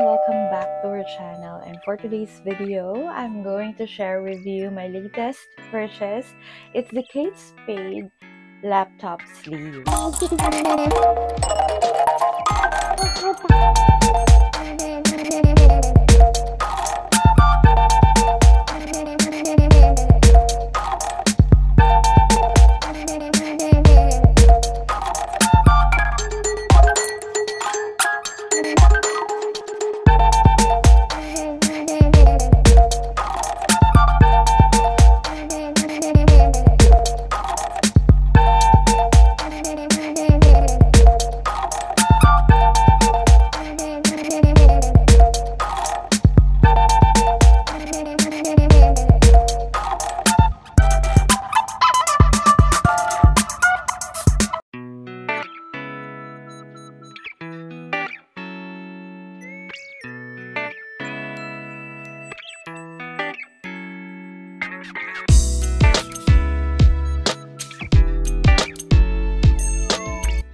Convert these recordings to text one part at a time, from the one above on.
welcome back to our channel, and for today's video I'm going to share with you my latest purchase. It's the Kate Spade laptop sleeve.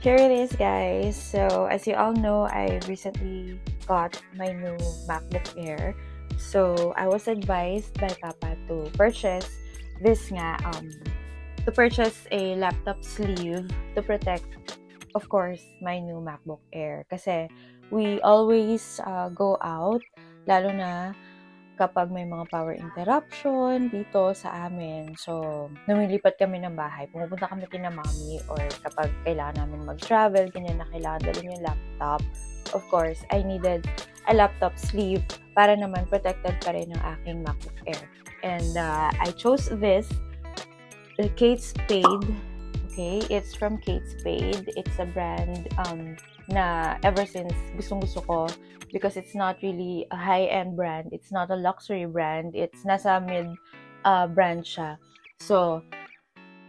Here it is, guys. So as you all know, I recently got my new MacBook Air. So I was advised by Papa to purchase this to purchase a laptop sleeve to protect, of course, my new MacBook Air. Kasi we always go out, lalo na kapag may mga power interruption dito sa amin. So, lumilipat kami ng bahay. Pumupunta kami kina mami, or kapag kailangan namin mag-travel, ganyan na kailangan dalhin yung laptop. Of course, I needed a laptop sleeve para naman protected pa rin ang aking MacBook Air. And I chose this, the Kate Spade. Okay, it's from Kate Spade. It's a brand na ever since gustong-gusto ko, because it's not really a high-end brand. It's not a luxury brand. It's nasa mid brand siya. So,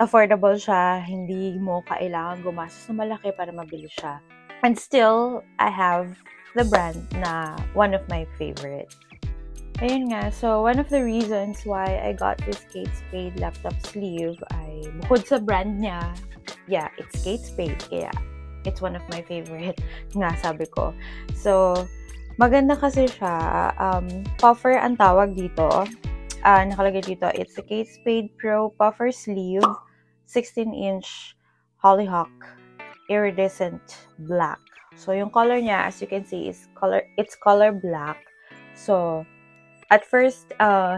affordable siya. Hindi mo kailangan gumastos na malaki para mabili siya. And still, I have the brand na one of my favorite. Ayun nga. So, one of the reasons why I got this Kate Spade laptop sleeve ay bukod sa brand niya, yeah, it's Kate Spade. Kaya, it's one of my favorite nga, sabi ko. So, maganda kasi siya. Puffer ang tawag dito. Nakalagay dito, it's a Kate Spade Pro Puffer Sleeve, 16-inch Hollyhock Iridescent Black. So, yung color niya, as you can see, it's color black. So, at first,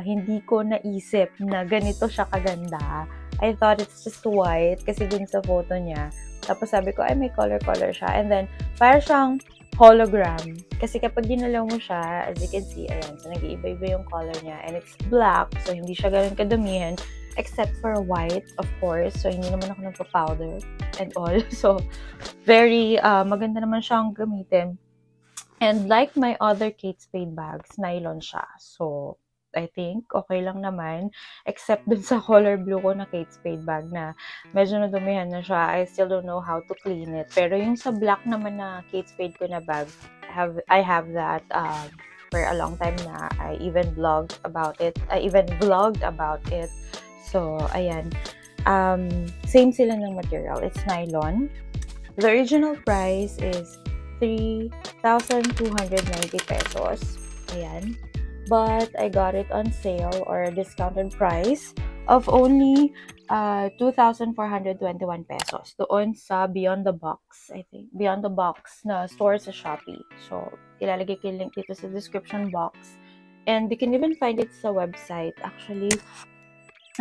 hindi ko naisip na ganito siya kaganda. I thought it's just white kasi dun sa photo niya. Tapos sabi ko, ay, may color siya. And then, parang siyang hologram. Kasi kapag ginalaw mo siya, as you can see, ayan, so nag-iiba-iba yung color niya. And it's black, so hindi siya ganun kadamihan, except for white, of course. So, hindi naman ako nagpa-powder and all. So, very maganda naman siyang gamitin. And like my other Kate Spade bags, nylon siya. So, I think okay lang naman. Except dun sa color blue ko na Kate Spade bag na medyo nadumihan na siya. I still don't know how to clean it. Pero yung sa black naman na Kate Spade ko na bag, I have that for a long time na. I even vlogged about it. So, ayan. Same sila ng material. It's nylon. The original price is 3,290 pesos. Ayan. But I got it on sale or discounted price of only 2,421 pesos. Doon sa Beyond the Box, I think. Beyond the Box na store sa Shopee. So, ilalagay ko yung link dito sa description box. And you can even find it sa website. Actually,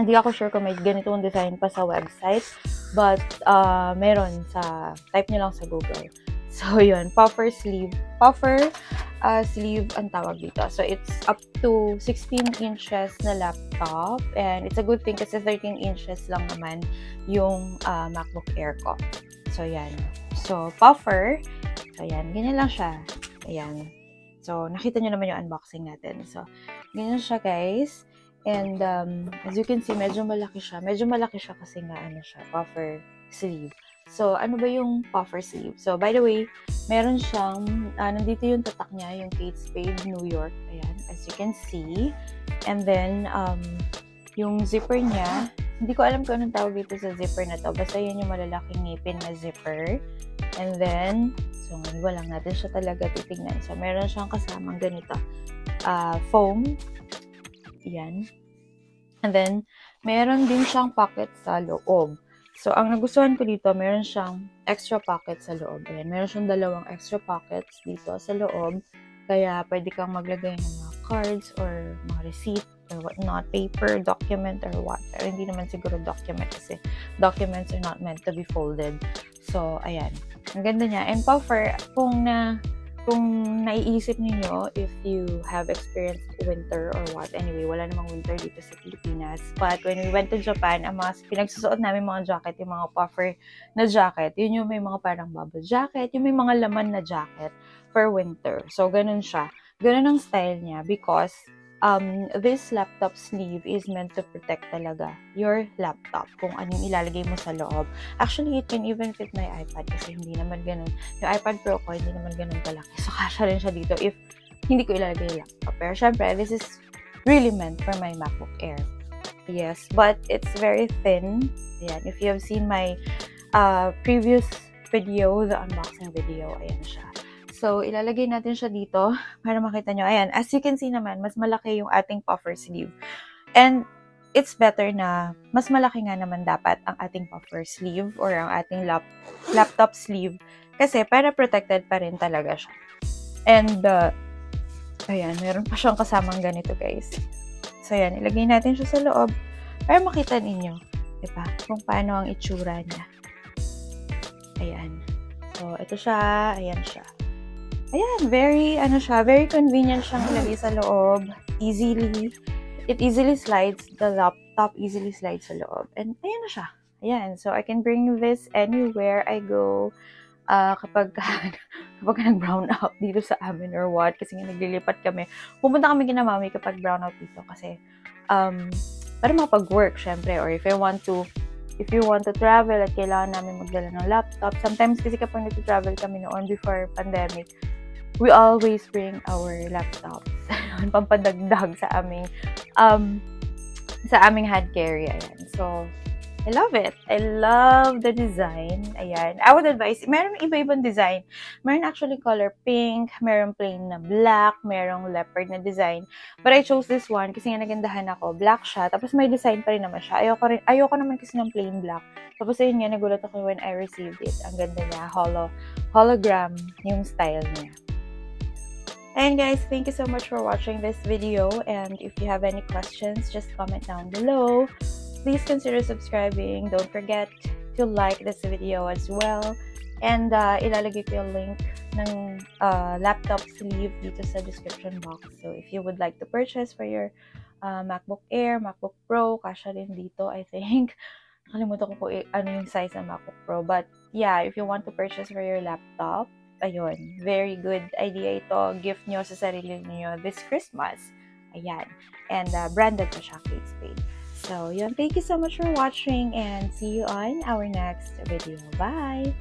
hindi ako sure kung may ganitong design pa sa website. But, meron sa, type nyo lang sa Google. So, yun. Puffer sleeve ang tawag dito. So, it's up to 16 inches na laptop. And it's a good thing kasi 13 inches lang naman yung MacBook Air ko. So, yan. So, puffer. So, yan. Ganyan lang siya. Ayan. So, nakita nyo naman yung unboxing natin. So, ganyan siya, guys. And, as you can see, medyo malaki siya. Medyo malaki siya kasi nga, puffer sleeve. So, ano ba yung puffer sleeve? So, by the way, meron siyang, nandito yung tatak niya, yung Kate Spade New York. Ayan, as you can see. And then, yung zipper niya, hindi ko alam kung anong tawag dito sa zipper na to. Basta yun yung malalaking ngipin na zipper. And then, so ngayon lang natin siya talaga titignan. So, meron siyang kasamang ganito. Foam. Yan. And then, meron din siyang pocket sa loob. So, ang nagustuhan ko dito, meron siyang extra pocket sa loob. Ayan, meron siyang dalawang extra pockets dito sa loob. Kaya, pwede kang maglagay ng mga cards or mga receipt or whatnot, paper, document, or what. Pero hindi naman siguro document kasi documents are not meant to be folded. So, ayan. Ang ganda niya. And puffer, kung naiisip niyo if you have experienced winter or what. Anyway, wala namang winter dito sa Pilipinas. But when we went to Japan, ang mga pinagsusuot namin mga jacket, yung mga puffer na jacket, yun yung may mga parang bubble jacket, yung may mga laman na jacket for winter. So, ganun siya. Ganun ang style niya because this laptop sleeve is meant to protect talaga your laptop kung anong ilalagay mo sa loob. Actually, it can even fit my iPad kasi hindi naman ganun. Yung iPad Pro ko, hindi naman ganun kalaki. So, kasha rin siya dito if hindi ko ilalagay yung laptop. Pero, syempre, this is really meant for my MacBook Air. Yes, but it's very thin. Ayan, if you have seen my previous video, the unboxing video, ayan siya. So, ilalagay natin siya dito para makita nyo. Ayan, as you can see naman, mas malaki yung ating puffer sleeve. And it's better na mas malaki nga naman dapat ang ating puffer sleeve or ang ating laptop sleeve kasi para protected pa rin talaga siya. And, ayan, meron pa siyang kasamang ganito, guys. So, ayan, ilagay natin siya sa loob para makita ninyo, diba, kung paano ang itsura niya. Ayan. So, ito siya. Ayan siya. Ayan, very convenient siyang ilagay sa loob. It easily slides, the laptop easily slides sa loob. And ayan na siya. Ayan, so I can bring this anywhere I go. Kapag nag-brown out dito sa amin or what, kasi nga naglilipat kami. Pupunta kami kina mami kapag brown out dito kasi para makapag-work, syempre, or if you want to travel at kailangan namin magdala ng laptop. Sometimes kasi kapag nag-travel kami noon before pandemic, we always bring our laptops. Pampadagdag sa aming hand carry. Ayan. So, I love it. I love the design. Ayan. I would advise, meron iba-ibang design. Meron actually color pink, meron plain na black, merong leopard na design. But I chose this one kasi nga nagandahan ako. Black siya. Tapos may design pa rin naman siya. Ayoko naman kasi ng plain black. Tapos ayun nga, nagulat ako when I received it. Ang ganda niya. Hologram yung style niya. And guys, thank you so much for watching this video. And if you have any questions, just comment down below. Please consider subscribing. Don't forget to like this video as well. And ilalagay ko yung link ng laptop sleeve dito sa description box. So if you would like to purchase for your MacBook Air, MacBook Pro, kasha rin dito, I think. Nakalimutan ko ano yung size ng MacBook Pro. But yeah, if you want to purchase for your laptop, ayun, very good idea ito. Gift nyo sa sarili niyo this Christmas. Ayan. And branded pa siya, Kate Spade. So, yun. Thank you so much for watching and see you on our next video. Bye!